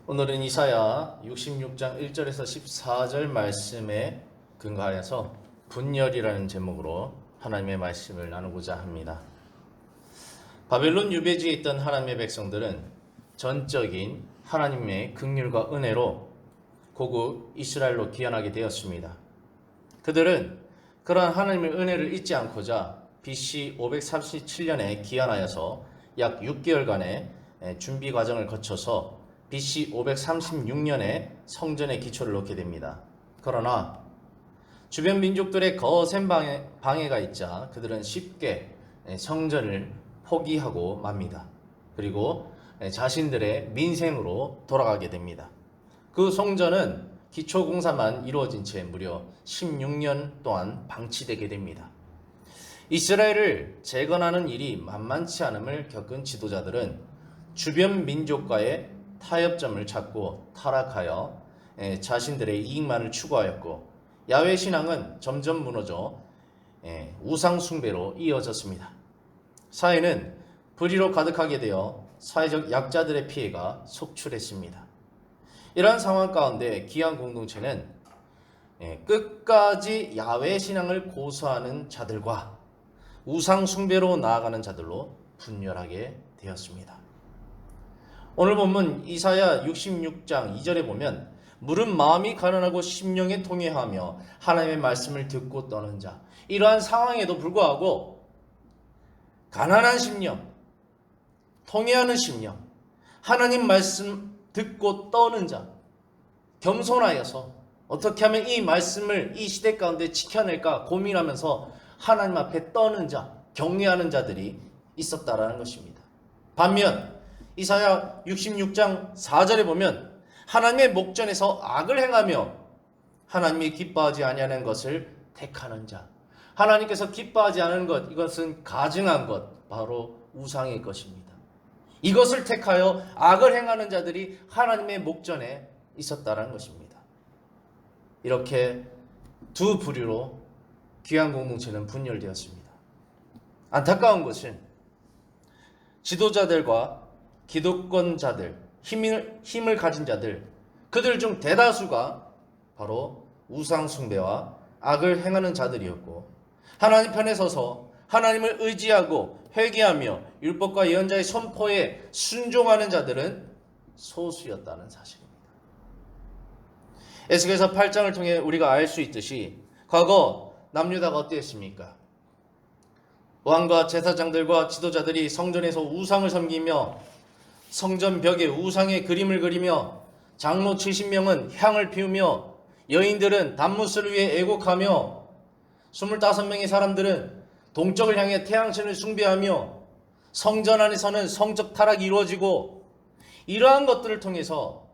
오늘은 이사야 66장 1절에서 14절 말씀에 근거하여서 분열이라는 제목으로 하나님의 말씀을 나누고자 합니다. 바벨론 유배지에 있던 하나님의 백성들은 전적인 하나님의 긍휼과 은혜로 고국 이스라엘로 귀환하게 되었습니다. 그들은 그러한 하나님의 은혜를 잊지 않고자 BC 537년에 귀환하여서 약 6개월간의 준비 과정을 거쳐서 BC 536년에 성전의 기초를 놓게 됩니다. 그러나 주변 민족들의 거센 방해가 있자 그들은 쉽게 성전을 포기하고 맙니다. 그리고 자신들의 민생으로 돌아가게 됩니다. 그 성전은 기초 공사만 이루어진 채 무려 16년 동안 방치되게 됩니다. 이스라엘을 재건하는 일이 만만치 않음을 겪은 지도자들은 주변 민족과의 타협점을 찾고 타락하여 자신들의 이익만을 추구하였고, 야훼 신앙은 점점 무너져 우상 숭배로 이어졌습니다. 사회는 불의로 가득하게 되어 사회적 약자들의 피해가 속출했습니다. 이러한 상황 가운데 귀한 공동체는 끝까지 야훼 신앙을 고수하는 자들과 우상 숭배로 나아가는 자들로 분열하게 되었습니다. 오늘 본문 이사야 66장 2절에 보면 물은 마음이 가난하고 심령에 통회하며 하나님의 말씀을 듣고 떠는 자, 이러한 상황에도 불구하고 가난한 심령, 통회하는 심령, 하나님 말씀 듣고 떠는 자, 겸손하여서 어떻게 하면 이 말씀을 이 시대 가운데 지켜낼까 고민하면서 하나님 앞에 떠는 자, 경외하는 자들이 있었다라는 것입니다. 반면 이사야 66장 4절에 보면 하나님의 목전에서 악을 행하며 하나님이 기뻐하지 아니하는 것을 택하는 자, 하나님께서 기뻐하지 않은 것, 이것은 가증한 것, 바로 우상의 것입니다. 이것을 택하여 악을 행하는 자들이 하나님의 목전에 있었다는 것입니다. 이렇게 두 부류로 귀한 공동체는 분열되었습니다. 안타까운 것은 지도자들과 기득권자들, 힘을 가진 자들, 그들 중 대다수가 바로 우상 숭배와 악을 행하는 자들이었고, 하나님 편에 서서 하나님을 의지하고 회개하며 율법과 예언자의 선포에 순종하는 자들은 소수였다는 사실입니다. 에스겔서 8장을 통해 우리가 알 수 있듯이 과거 남유다가 어땠습니까? 왕과 제사장들과 지도자들이 성전에서 우상을 섬기며 성전 벽에 우상의 그림을 그리며 장로 70명은 향을 피우며 여인들은 단무스를 위해 애곡하며 25명의 사람들은 동쪽을 향해 태양신을 숭배하며 성전 안에서는 성적 타락이 이루어지고, 이러한 것들을 통해서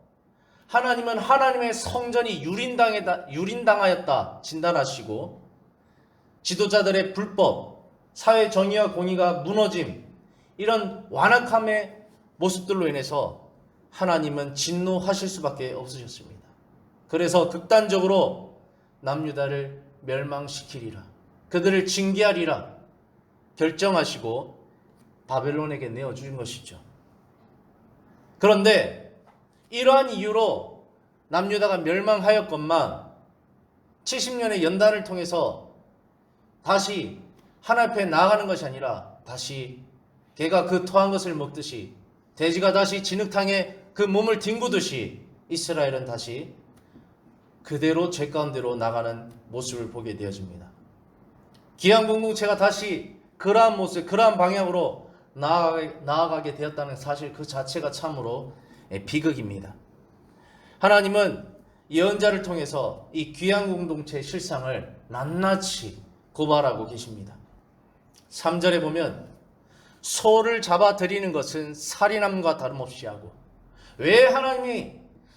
하나님은 하나님의 성전이 유린당하였다 진단하시고, 지도자들의 불법, 사회 정의와 공의가 무너짐, 이런 완악함의 모습들로 인해서 하나님은 진노하실 수밖에 없으셨습니다. 그래서 극단적으로 남유다를 멸망시키리라, 그들을 징계하리라 결정하시고 바벨론에게 내어주신 것이죠. 그런데 이러한 이유로 남유다가 멸망하였건만 70년의 연단을 통해서 다시 하나님 앞에 나아가는 것이 아니라 다시 개가 그 토한 것을 먹듯이, 돼지가 다시 진흙탕에 그 몸을 뒹구듯이 이스라엘은 다시 그대로 죄 가운데로 나가는 모습을 보게 되어집니다. 귀한 공동체가 다시 그러한 모습, 그러한 방향으로 나아가게 되었다는 사실 그 자체가 참으로 비극입니다. 하나님은 예언자를 통해서 이 귀한 공동체의 실상을 낱낱이 고발하고 계십니다. 3절에 보면 소를 잡아 드리는 것은 살인함과 다름없이 하고, 왜 하나님이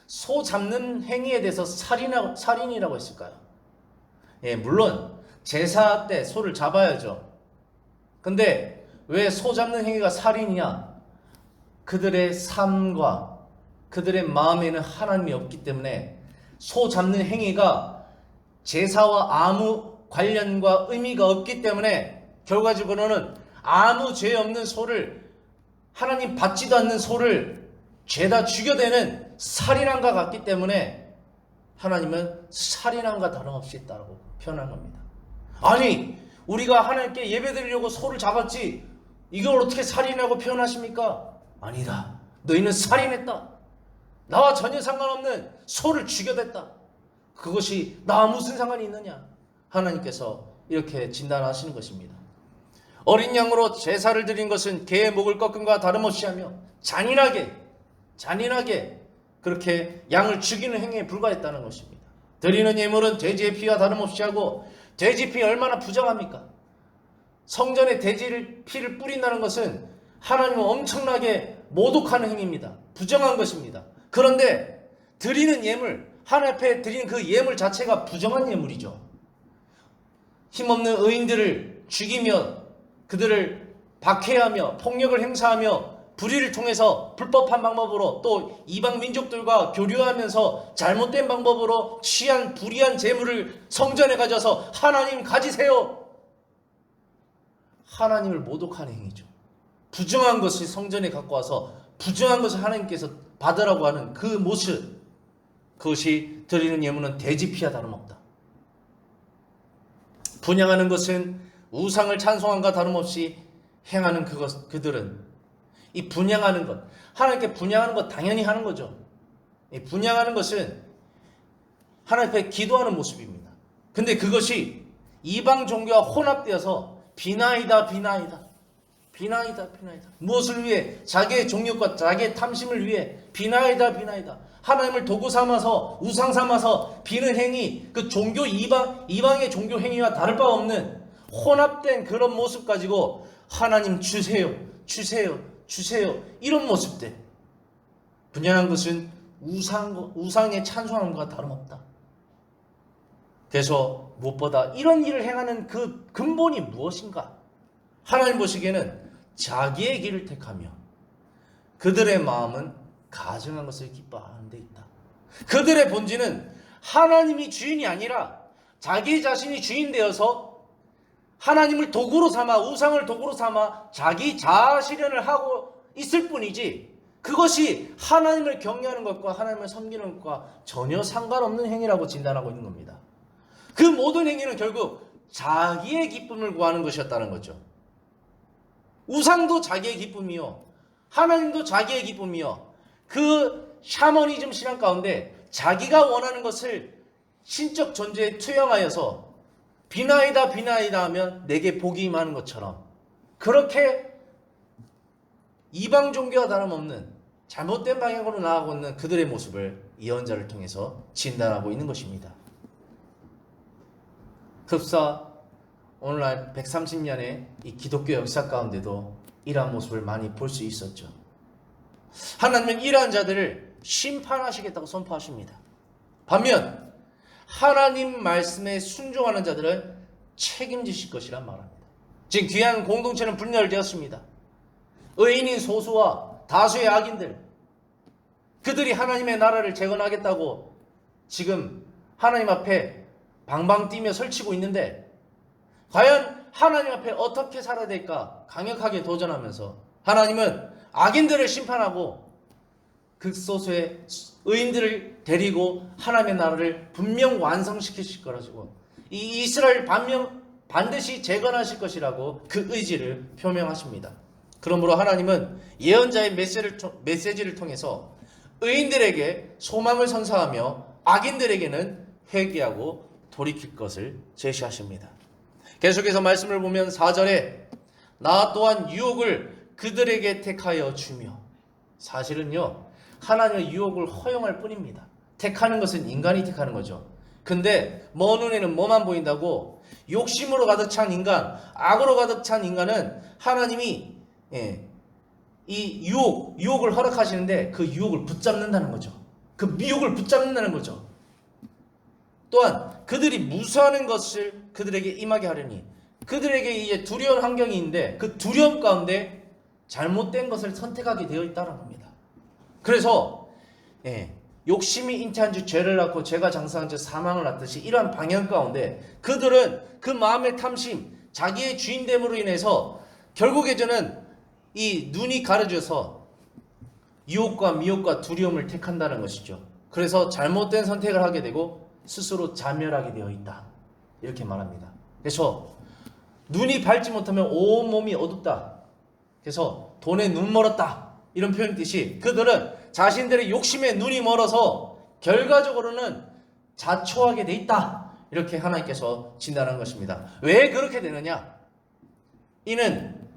소 잡는 행위에 대해서 살인이라고 했을까요? 물론 제사 때 소를 잡아야죠. 근데 왜 소 잡는 행위가 살인이냐? 그들의 삶과 그들의 마음에는 하나님이 없기 때문에 소 잡는 행위가 제사와 아무 관련과 의미가 없기 때문에 결과적으로는 아무 죄 없는 소를, 하나님 받지도 않는 소를 죄다 죽여대는 살인함과 같기 때문에 하나님은 살인함과 다름없이 했다고 표현한 겁니다. 아니, 우리가 하나님께 예배드리려고 소를 잡았지 이걸 어떻게 살인하고 표현하십니까? 아니다. 너희는 살인했다. 나와 전혀 상관없는 소를 죽여댔다. 그것이 나와 무슨 상관이 있느냐? 하나님께서 이렇게 진단하시는 것입니다. 어린 양으로 제사를 드린 것은 개의 목을 꺾음과 다름없이 하며 잔인하게 그렇게 양을 죽이는 행위에 불과했다는 것입니다. 드리는 예물은 돼지의 피와 다름없이 하고, 돼지 피 얼마나 부정합니까? 성전에 돼지 피를 뿌린다는 것은 하나님은 엄청나게 모독하는 행위입니다. 부정한 것입니다. 그런데 드리는 예물, 하나님 앞에 드리는 그 예물 자체가 부정한 예물이죠. 힘없는 의인들을 죽이며 그들을 박해하며 폭력을 행사하며 불의를 통해서 불법한 방법으로 또 이방 민족들과 교류하면서 잘못된 방법으로 취한 불의한 재물을 성전에 가져서 하나님 가지세요. 하나님을 모독하는 행위죠. 부정한 것을 성전에 갖고 와서 부정한 것을 하나님께서 받으라고 하는 그 모습, 그것이 드리는 예물은 돼지 피와 다름없다. 분향하는 것은 우상을 찬송함과 다름없이 행하는 그들은 이 분향하는 것, 하나님께 분향하는 것 당연히 하는 거죠. 이 분향하는 것은 하나님 앞에 기도하는 모습입니다. 근데 그것이 이방 종교와 혼합되어서 비나이다. 무엇을 위해? 자기의 종욕과 자기의 탐심을 위해 비나이다. 하나님을 도구 삼아서 우상 삼아서 비는 행위, 그 종교 이방의 종교 행위와 다를 바 없는 혼합된 그런 모습 가지고 하나님 주세요 이런 모습들. 분양한 것은 우상의 찬송함과 다름없다. 그래서 무엇보다 이런 일을 행하는 그 근본이 무엇인가? 하나님 보시기에는 자기의 길을 택하며 그들의 마음은 가증한 것을 기뻐하는 데 있다. 그들의 본질은 하나님이 주인이 아니라 자기 자신이 주인 되어서 하나님을 도구로 삼아, 우상을 도구로 삼아 자기 자아 실현을 하고 있을 뿐이지, 그것이 하나님을 경외하는 것과 하나님을 섬기는 것과 전혀 상관없는 행위라고 진단하고 있는 겁니다. 그 모든 행위는 결국 자기의 기쁨을 구하는 것이었다는 거죠. 우상도 자기의 기쁨이요, 하나님도 자기의 기쁨이요, 그 샤머니즘 신앙 가운데 자기가 원하는 것을 신적 존재에 투영하여서 비나이다 하면 내게 복이 임하는 것처럼, 그렇게 이방 종교와 다름없는 잘못된 방향으로 나아가고 있는 그들의 모습을 예언자를 통해서 진단하고 있는 것입니다. 급사 오늘날 130년의 이 기독교 역사 가운데도 이러한 모습을 많이 볼 수 있었죠. 하나님은 이러한 자들을 심판하시겠다고 선포하십니다. 반면 하나님 말씀에 순종하는 자들은 책임지실 것이라 말합니다. 지금 귀한 공동체는 분열되었습니다. 의인인 소수와 다수의 악인들, 그들이 하나님의 나라를 재건하겠다고 지금 하나님 앞에 방방 뛰며 설치고 있는데, 과연 하나님 앞에 어떻게 살아야 될까 강력하게 도전하면서 하나님은 악인들을 심판하고 극소수의 의인들을 데리고 하나님의 나라를 분명 완성시키실 거라고, 이 이스라엘 반드시 재건하실 것이라고 그 의지를 표명하십니다. 그러므로 하나님은 예언자의 메시지를 통해서 의인들에게 소망을 선사하며 악인들에게는 회개하고 돌이킬 것을 제시하십니다. 계속해서 말씀을 보면 4절에 나 또한 유혹을 그들에게 택하여 주며, 사실은요 하나님의 유혹을 허용할 뿐입니다. 택하는 것은 인간이 택하는 거죠. 근데 먼 눈에는 뭐만 보인다고? 욕심으로 가득 찬 인간, 악으로 가득 찬 인간은 하나님이 이 유혹을 허락하시는데 그 유혹을 붙잡는다는 거죠. 그 미혹을 붙잡는다는 거죠. 또한 그들이 무수하는 것을 그들에게 임하게 하려니, 그들에게 이제 두려운 환경이 있는데 그 두려움 가운데 잘못된 것을 선택하게 되어 있다는 겁니다. 그래서 욕심이 잉태한 주 죄를 낳고 죄가 장사한 주 사망을 낳듯이 이러한 방향 가운데 그들은 그 마음의 탐심, 자기의 주인됨으로 인해서 결국에 저는 이 눈이 가려져서 유혹과 미혹과 두려움을 택한다는 것이죠. 그래서 잘못된 선택을 하게 되고 스스로 자멸하게 되어 있다. 이렇게 말합니다. 그래서 눈이 밝지 못하면 온몸이 어둡다. 그래서 돈에 눈 멀었다. 이런 표현 뜻이 그들은 자신들의 욕심에 눈이 멀어서 결과적으로는 자초하게 돼 있다. 이렇게 하나님께서 진단한 것입니다. 왜 그렇게 되느냐? 이는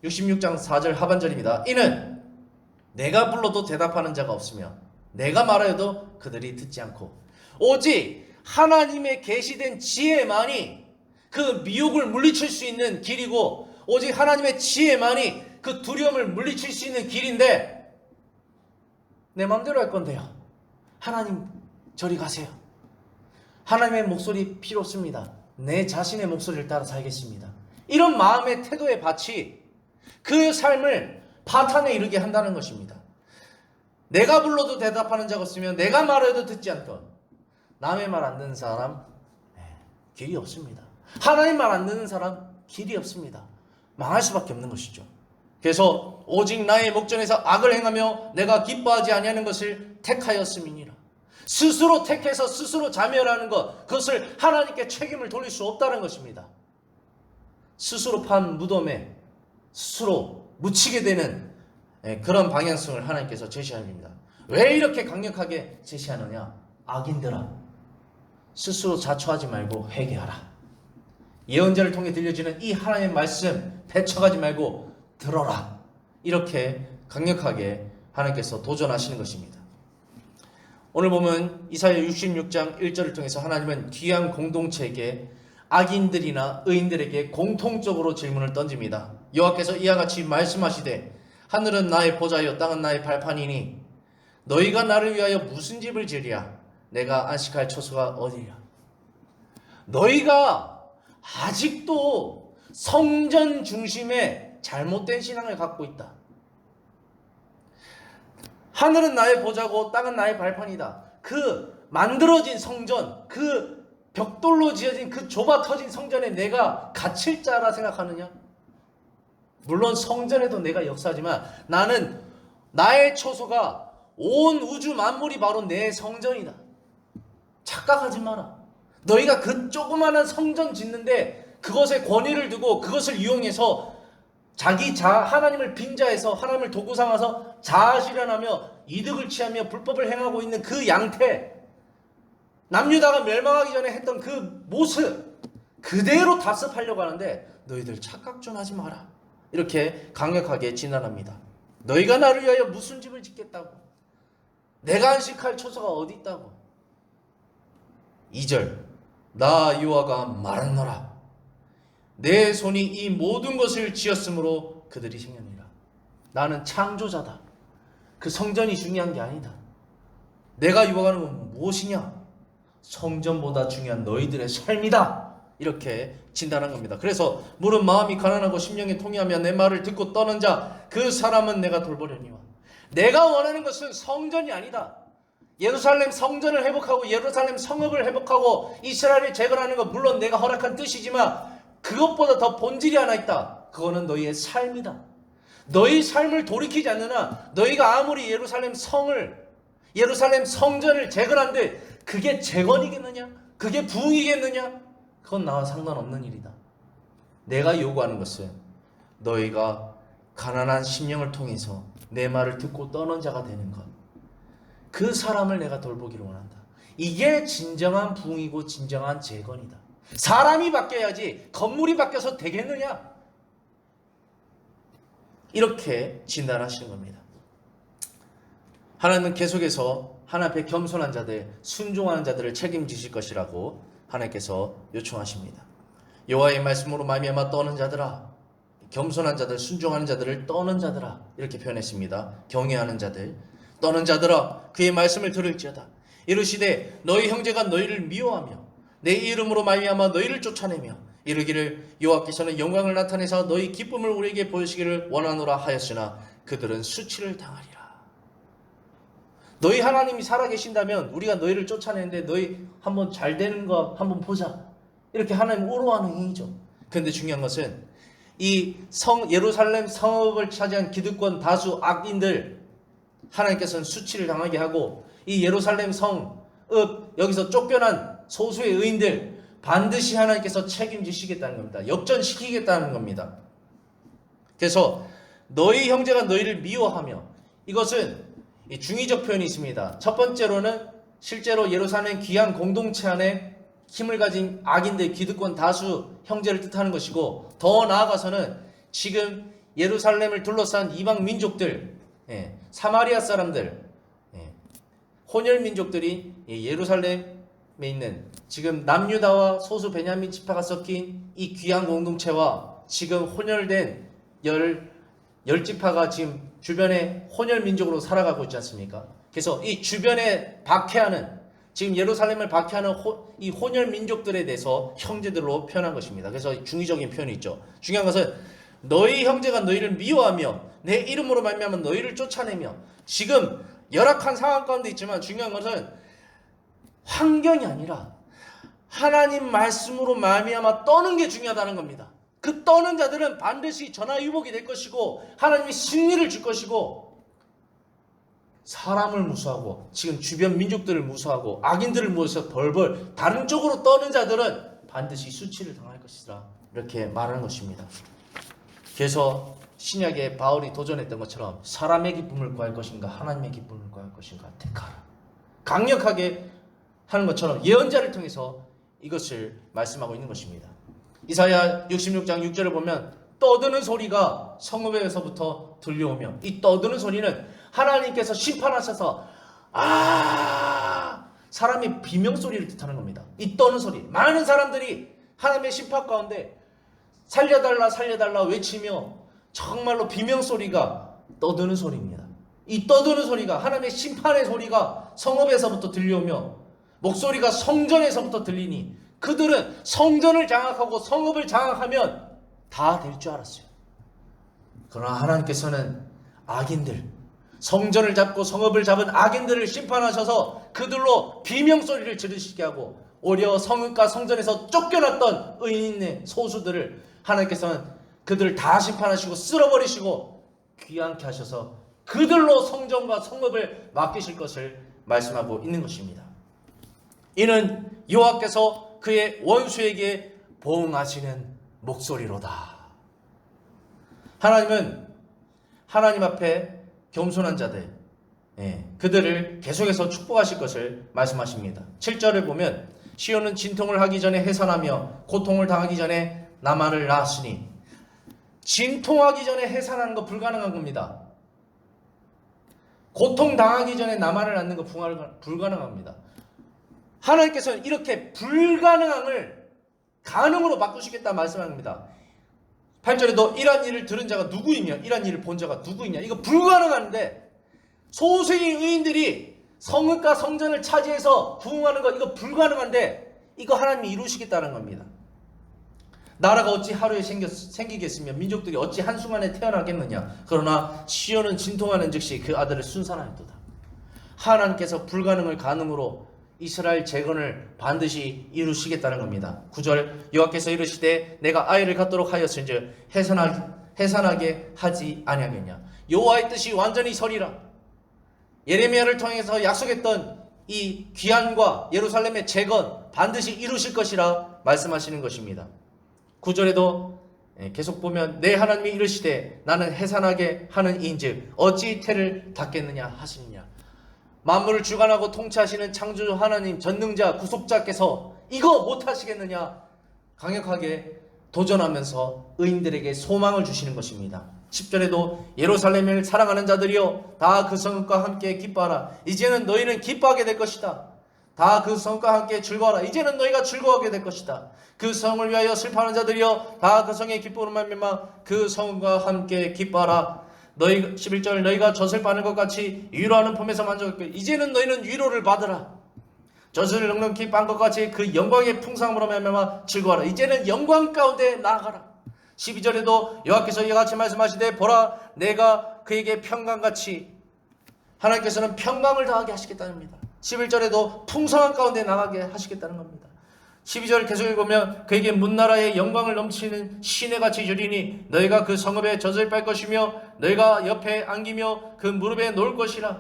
66장 4절 하반절입니다. 이는 내가 불러도 대답하는 자가 없으며 내가 말하여도 그들이 듣지 않고 오직 하나님의 계시된 지혜만이 그 미혹을 물리칠 수 있는 길이고 오직 하나님의 지혜만이 그 두려움을 물리칠 수 있는 길인데 내 마음대로 할 건데요. 하나님 저리 가세요. 하나님의 목소리 필요 없습니다. 내 자신의 목소리를 따라 살겠습니다. 이런 마음의 태도의 밭이 그 삶을 파탄에 이르게 한다는 것입니다. 내가 불러도 대답하는 자가 없으면 내가 말해도 듣지 않건 남의 말 안 듣는 사람 길이 없습니다. 하나님 말 안 듣는 사람 길이 없습니다. 망할 수밖에 없는 것이죠. 그래서 오직 나의 목전에서 악을 행하며 내가 기뻐하지 아니하는 것을 택하였음이니라. 스스로 택해서 스스로 자멸하는 것, 그것을 하나님께 책임을 돌릴 수 없다는 것입니다. 스스로 판 무덤에 스스로 묻히게 되는 그런 방향성을 하나님께서 제시합니다. 왜 이렇게 강력하게 제시하느냐? 악인들아, 스스로 자초하지 말고 회개하라. 예언자를 통해 들려지는 이 하나님의 말씀 배척하지 말고 들어라. 이렇게 강력하게 하나님께서 도전하시는 것입니다. 오늘 보면 이사야 66장 1절을 통해서 하나님은 귀한 공동체에게 악인들이나 의인들에게 공통적으로 질문을 던집니다. 여호와께서 이와 같이 말씀하시되 하늘은 나의 보좌요 땅은 나의 발판이니 너희가 나를 위하여 무슨 집을 지으랴? 내가 안식할 처소가 어디랴? 너희가 아직도 성전 중심의 잘못된 신앙을 갖고 있다. 하늘은 나의 보좌고 땅은 나의 발판이다. 그 만들어진 성전, 그 벽돌로 지어진 그 좁아 터진 성전에 내가 갇힐 자라 생각하느냐? 물론 성전에도 내가 역사하지만 나는 나의 처소가 온 우주 만물이 바로 내 성전이다. 착각하지 마라. 너희가 그 조그마한 성전 짓는데 그것에 권위를 두고 그것을 이용해서 하나님을 빙자해서 하나님을 도구 삼아서 자아실현하며 이득을 취하며 불법을 행하고 있는 그 양태, 남유다가 멸망하기 전에 했던 그 모습 그대로 답습하려고 하는데 너희들 착각 좀 하지 마라. 이렇게 강력하게 진단합니다. 너희가 나를 위하여 무슨 집을 짓겠다고? 내가 안식할 처소가 어디 있다고? 2절 나 여호와가 말하노라. 내 손이 이 모든 것을 지었으므로 그들이 생겼느니라. 나는 창조자다. 그 성전이 중요한 게 아니다. 내가 요구하는 건 무엇이냐? 성전보다 중요한 너희들의 삶이다. 이렇게 진단한 겁니다. 그래서 물은 마음이 가난하고 심령이 통회하며 내 말을 듣고 떠는 자 그 사람은 내가 돌보려니와. 내가 원하는 것은 성전이 아니다. 예루살렘 성전을 회복하고 예루살렘 성읍을 회복하고 이스라엘을 재건하는 것 물론 내가 허락한 뜻이지만 그것보다 더 본질이 하나 있다. 그거는 너희의 삶이다. 너희 삶을 돌이키지 않는 한 너희가 아무리 예루살렘 성전을 재건한데 그게 재건이겠느냐? 그게 부흥이겠느냐? 그건 나와 상관없는 일이다. 내가 요구하는 것은 너희가 가난한 심령을 통해서 내 말을 듣고 떠는 자가 되는 것. 그 사람을 내가 돌보기를 원한다. 이게 진정한 부흥이고 진정한 재건이다. 사람이 바뀌어야지 건물이 바뀌어서 되겠느냐? 이렇게 진단하시는 겁니다. 하나님은 계속해서 하나님 앞에 겸손한 자들, 순종하는 자들을 책임지실 것이라고 하나님께서 요청하십니다. 여호와의 말씀으로 말미암아 떠는 자들아, 겸손한 자들, 순종하는 자들을 떠는 자들아 이렇게 표현했습니다. 경외하는 자들, 떠는 자들아 그의 말씀을 들을지어다. 이르시되 너희 형제가 너희를 미워하며 내 이름으로 말미암아 너희를 쫓아내며 이르기를 여호와께서는 영광을 나타내사 너희 기쁨을 우리에게 보이시기를 원하노라 하였으나 그들은 수치를 당하리라. 너희 하나님이 살아계신다면 우리가 너희를 쫓아내는데 너희 한번 잘 되는 거 한번 보자. 이렇게 하나님 우러하는 행위죠. 그런데 중요한 것은 이 예루살렘 성읍을 차지한 기득권 다수 악인들 하나님께서는 수치를 당하게 하고 이 예루살렘 성읍 여기서 쫓겨난 소수의 의인들 반드시 하나님께서 책임지시겠다는 겁니다. 역전시키겠다는 겁니다. 그래서 너희 형제가 너희를 미워하며, 이것은 중의적 표현이 있습니다. 첫 번째로는 실제로 예루살렘 귀한 공동체 안에 힘을 가진 악인들, 기득권 다수 형제를 뜻하는 것이고, 더 나아가서는 지금 예루살렘을 둘러싼 이방 민족들, 사마리아 사람들, 혼혈 민족들이 예루살렘에 있는 지금 남유다와 소수 베냐민 지파가 섞인 이 귀한 공동체와 지금 혼혈된 열 지파가 지금 주변에 혼혈 민족으로 살아가고 있지 않습니까? 그래서 이 주변에 박해하는, 지금 예루살렘을 박해하는 이 혼혈 민족들에 대해서 형제들로 표현한 것입니다. 그래서 중의적인 표현이 있죠. 중요한 것은 너희 형제가 너희를 미워하며 내 이름으로 말미암아 너희를 쫓아내며, 지금 열악한 상황 가운데 있지만 중요한 것은 환경이 아니라 하나님 말씀으로 말미암아 떠는 게 중요하다는 겁니다. 그 떠는 자들은 반드시 전화위복이 될 것이고 하나님이 승리를 줄 것이고, 사람을 무수하고 지금 주변 민족들을 무수하고 악인들을 무수해서 벌벌 다른 쪽으로 떠는 자들은 반드시 수치를 당할 것이라, 이렇게 말하는 것입니다. 그래서 신약에 바울이 도전했던 것처럼 사람의 기쁨을 구할 것인가 하나님의 기쁨을 구할 것인가 택하라, 강력하게 하는 것처럼 예언자를 통해서 이것을 말씀하고 있는 것입니다. 이사야 66장 6절을 보면 떠드는 소리가 성읍에서부터 들려오며, 이 떠드는 소리는 하나님께서 심판하셔서 사람이 비명소리를 뜻하는 겁니다. 이 떠는 소리, 많은 사람들이 하나님의 심판 가운데 살려달라 살려달라 외치며 정말로 비명소리가 떠드는 소리입니다. 이 떠드는 소리가 하나님의 심판의 소리가 성읍에서부터 들려오며 목소리가 성전에서부터 들리니 그들은 성전을 장악하고 성읍을 장악하면 다 될 줄 알았어요. 그러나 하나님께서는 악인들, 성전을 잡고 성읍을 잡은 악인들을 심판하셔서 그들로 비명소리를 지르시게 하고, 오히려 성읍과 성전에서 쫓겨났던 의인의 소수들을 하나님께서는 그들을 다 심판하시고 쓸어버리시고 귀환케 하셔서 그들로 성전과 성읍을 맡기실 것을 말씀하고 있는 것입니다. 이는 여호와께서 그의 원수에게 보응하시는 목소리로다. 하나님은 하나님 앞에 겸손한 자들, 그들을 계속해서 축복하실 것을 말씀하십니다. 7절을 보면 시온은 진통을 하기 전에 해산하며 고통을 당하기 전에 나만을 낳았으니, 진통하기 전에 해산하는 거 불가능한 겁니다. 고통 당하기 전에 나만을 낳는 거 불가능합니다. 하나님께서는 이렇게 불가능함을 가능으로 바꾸시겠다 말씀합니다. 8절에도 이러한 일을 들은 자가 누구이며 이러한 일을 본 자가 누구이냐, 이거 불가능한데 소수의 의인들이 성읍과 성전을 차지해서 부흥하는 거, 이거 불가능한데 이거 하나님이 이루시겠다는 겁니다. 나라가 어찌 하루에 생기겠으며 민족들이 어찌 한순간에 태어나겠느냐. 그러나 시온은 진통하는 즉시 그 아들을 순산하였도다. 하나님께서 불가능을 가능으로 이스라엘 재건을 반드시 이루시겠다는 겁니다. 9절 여호와께서 이르시되 내가 아이를 갖도록 하였은즉 해산하게 하지 아니하겠냐. 여호와의 뜻이 완전히 서리라. 예레미야를 통해서 약속했던 이 귀환과 예루살렘의 재건 반드시 이루실 것이라 말씀하시는 것입니다. 9절에도 계속 보면 내 하나님이 이르시되 나는 해산하게 하는 이인즉 어찌 태를 닫겠느냐 하시느냐. 만물을 주관하고 통치하시는 창조주 하나님, 전능자 구속자께서 이거 못하시겠느냐 강력하게 도전하면서 의인들에게 소망을 주시는 것입니다. 10절에도 예루살렘을 사랑하는 자들이여 다 그 성읍과 함께 기뻐하라. 이제는 너희는 기뻐하게 될 것이다. 다 그 성과 함께 즐거워라. 이제는 너희가 즐거워하게 될 것이다. 그 성을 위하여 슬퍼하는 자들이여 다 그 성의 기쁨으로 말미암아 그 성과 함께 기뻐하라. 너희 11절 너희가 젖을 빠는 것 같이 위로하는 품에서 만족했고 이제는 너희는 위로를 받으라. 젖을 넉넉히 빤 것 같이 그 영광의 풍성함으로 말미암아 즐거워하라. 이제는 영광 가운데 나아가라. 12절에도 여호와께서 이와 같이 말씀하시되 보라 내가 그에게 평강같이, 하나님께서는 평강을 더하게 하시겠다는 겁니다. 11절에도 풍성한 가운데 나가게 하시겠다는 겁니다. 12절 계속 읽으면 그에게 문나라의 영광을 넘치는 시내같이 주리니 너희가 그 성읍에 젖을 빨 것이며 너희가 옆에 안기며 그 무릎에 놓을 것이라.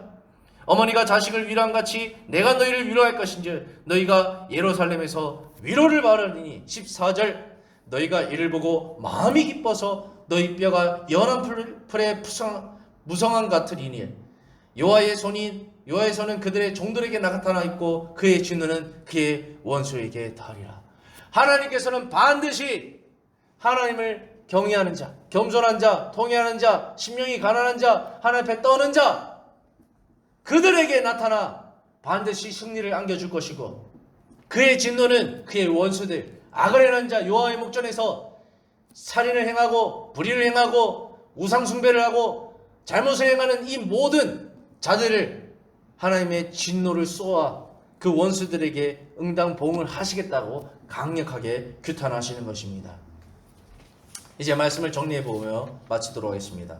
어머니가 자식을 위로함같이 내가 너희를 위로할 것인즉 너희가 예루살렘에서 위로를 받으리니. 14절 너희가 이를 보고 마음이 기뻐서 너희 뼈가 연한 풀에 무성한 같으리니 여호와의 손은 그들의 종들에게 나타나 있고 그의 진노는 그의 원수에게 닿으리라. 하나님께서는 반드시 하나님을 경외하는 자, 겸손한 자, 통회하는 자, 심령이 가난한 자, 하나님 앞에 떠는 자, 그들에게 나타나 반드시 승리를 안겨줄 것이고 그의 진노는 그의 원수들, 악을 행하는 자, 여호와의 목전에서 살인을 행하고 불의를 행하고 우상숭배를 하고 잘못을 행하는 이 모든 자들을 하나님의 진노를 쏘아 그 원수들에게 응당봉을 하시겠다고 강력하게 규탄하시는 것입니다. 이제 말씀을 정리해보며 마치도록 하겠습니다.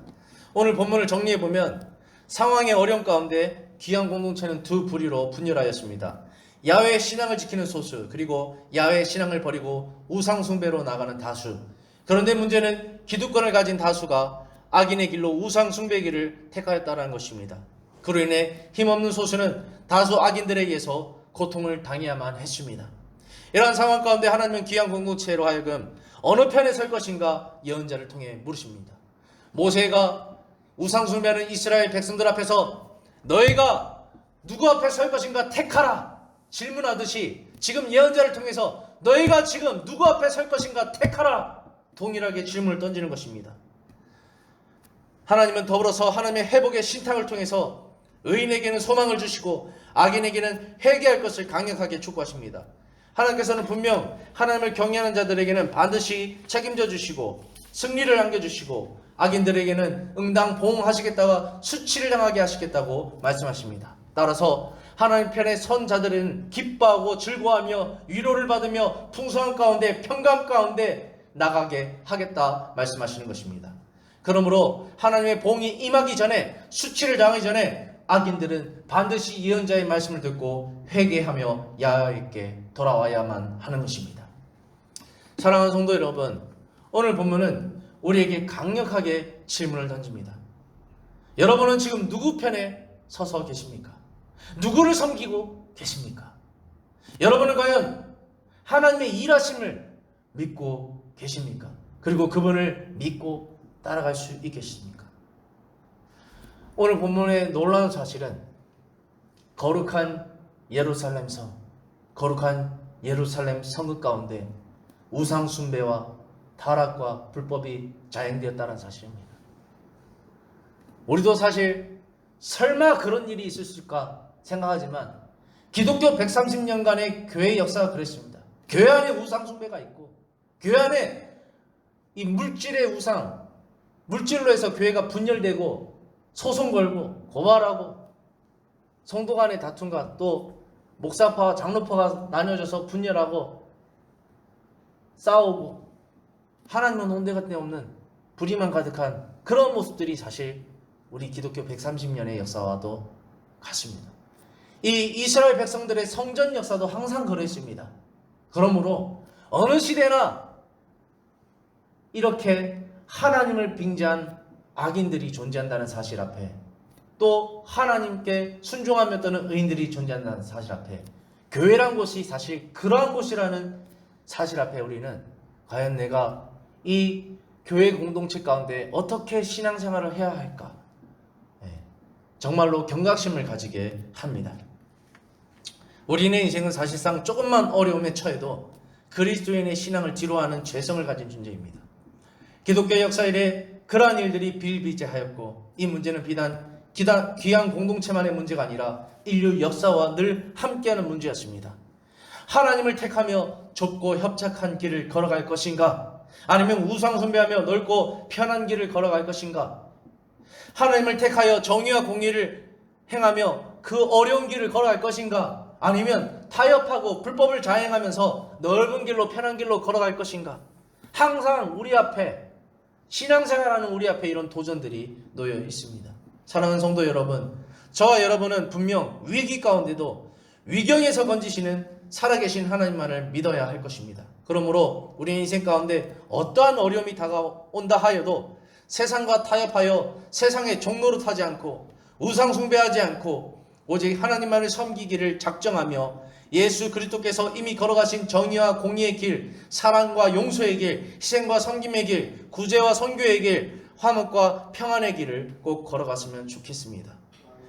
오늘 본문을 정리해보면 상황의 어려움 가운데 귀한 공동체는 두 부류로 분열하였습니다. 야훼의 신앙을 지키는 소수, 그리고 야훼의 신앙을 버리고 우상숭배로 나가는 다수. 그런데 문제는 기득권을 가진 다수가 악인의 길로 우상숭배기를 택하였다는 것입니다. 그로 인해 힘없는 소수는 다수 악인들에 의해서 고통을 당해야만 했습니다. 이러한 상황 가운데 하나님은 귀한 공동체로 하여금 어느 편에 설 것인가 예언자를 통해 물으십니다. 모세가 우상숭배하는 이스라엘 백성들 앞에서 너희가 누구 앞에 설 것인가 택하라 질문하듯이 지금 예언자를 통해서 너희가 지금 누구 앞에 설 것인가 택하라 동일하게 질문을 던지는 것입니다. 하나님은 더불어서 하나님의 회복의 신탁을 통해서 의인에게는 소망을 주시고 악인에게는 회개할 것을 강력하게 촉구하십니다. 하나님께서는 분명 하나님을 경외하는 자들에게는 반드시 책임져 주시고 승리를 안겨주시고 악인들에게는 응당보응하시겠다가 수치를 당하게 하시겠다고 말씀하십니다. 따라서 하나님 편에 선 자들은 기뻐하고 즐거워하며 위로를 받으며 풍성한 가운데 평강 가운데 나가게 하겠다 말씀하시는 것입니다. 그러므로 하나님의 봉이 임하기 전에 수치를 당하기 전에 악인들은 반드시 예언자의 말씀을 듣고 회개하며 야훼께 돌아와야만 하는 것입니다. 사랑하는 성도 여러분, 오늘 본문은 우리에게 강력하게 질문을 던집니다. 여러분은 지금 누구 편에 서서 계십니까? 누구를 섬기고 계십니까? 여러분은 과연 하나님의 일하심을 믿고 계십니까? 그리고 그분을 믿고 따라갈 수 있겠습니까? 오늘 본문의 놀라운 사실은 거룩한 예루살렘 성, 거룩한 예루살렘 성읍 가운데 우상 숭배와 타락과 불법이 자행되었다는 사실입니다. 우리도 사실 설마 그런 일이 있을까 생각하지만 기독교 130년간의 교회의 역사가 그랬습니다. 교회 안에 우상 숭배가 있고 교회 안에 이 물질의 우상, 물질로 해서 교회가 분열되고 소송 걸고 고발하고 성도 간의 다툼과 또 목사파와 장로파가 나뉘어져서 분열하고 싸우고 하나님은 온데간데 없는 불의만 가득한 그런 모습들이 사실 우리 기독교 130년의 역사와도 같습니다. 이 이스라엘 백성들의 성전 역사도 항상 그랬습니다. 그러므로 어느 시대나 이렇게 하나님을 빙자한 악인들이 존재한다는 사실 앞에 또 하나님께 순종하며 떠는 의인들이 존재한다는 사실 앞에 교회란 곳이 사실 그러한 곳이라는 사실 앞에 우리는 과연 내가 이 교회 공동체 가운데 어떻게 신앙생활을 해야 할까? 정말로 경각심을 가지게 합니다. 우리의 인생은 사실상 조금만 어려움에 처해도 그리스도인의 신앙을 뒤로하는 죄성을 가진 존재입니다. 기독교 역사 이래 그러한 일들이 비일비재하였고 이 문제는 비단 귀한 공동체만의 문제가 아니라 인류 역사와 늘 함께하는 문제였습니다. 하나님을 택하며 좁고 협착한 길을 걸어갈 것인가? 아니면 우상숭배하며 넓고 편한 길을 걸어갈 것인가? 하나님을 택하여 정의와 공의를 행하며 그 어려운 길을 걸어갈 것인가? 아니면 타협하고 불법을 자행하면서 넓은 길로 편한 길로 걸어갈 것인가? 항상 우리 앞에 신앙생활하는 우리 앞에 이런 도전들이 놓여 있습니다. 사랑하는 성도 여러분, 저와 여러분은 분명 위기 가운데도 위경에서 건지시는 살아계신 하나님만을 믿어야 할 것입니다. 그러므로 우리 인생 가운데 어떠한 어려움이 다가온다 하여도 세상과 타협하여 세상의 종로로 타지 않고 우상 숭배하지 않고 오직 하나님만을 섬기기를 작정하며 예수 그리스도께서 이미 걸어가신 정의와 공의의 길, 사랑과 용서의 길, 희생과 섬김의 길, 구제와 선교의 길, 화목과 평안의 길을 꼭 걸어갔으면 좋겠습니다.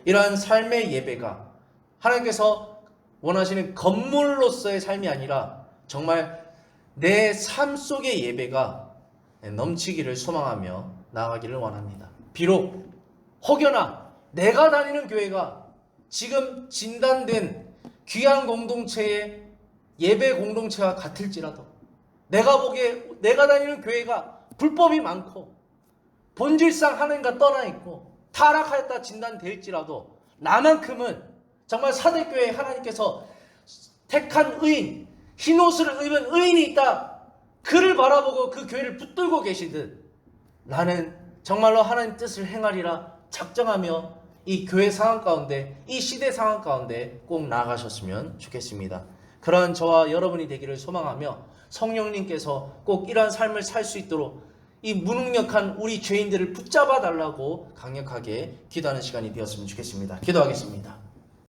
이러한 삶의 예배가 하나님께서 원하시는 건물로서의 삶이 아니라 정말 내 삶 속의 예배가 넘치기를 소망하며 나아가기를 원합니다. 비록 혹여나 내가 다니는 교회가 지금 진단된 귀한 공동체의 예배 공동체와 같을지라도 내가 보기에 내가 다니는 교회가 불법이 많고 본질상 하나님과 떠나 있고 타락하였다 진단될지라도 나만큼은 정말 사대교회 하나님께서 택한 의인, 흰옷을 입은 의인이 있다, 그를 바라보고 그 교회를 붙들고 계시듯 나는 정말로 하나님 뜻을 행하리라 작정하며 이 교회 상황 가운데, 이 시대 상황 가운데 꼭 나아가셨으면 좋겠습니다. 그러한 저와 여러분이 되기를 소망하며 성령님께서 꼭 이러한 삶을 살 수 있도록 이 무능력한 우리 죄인들을 붙잡아 달라고 강력하게 기도하는 시간이 되었으면 좋겠습니다. 기도하겠습니다.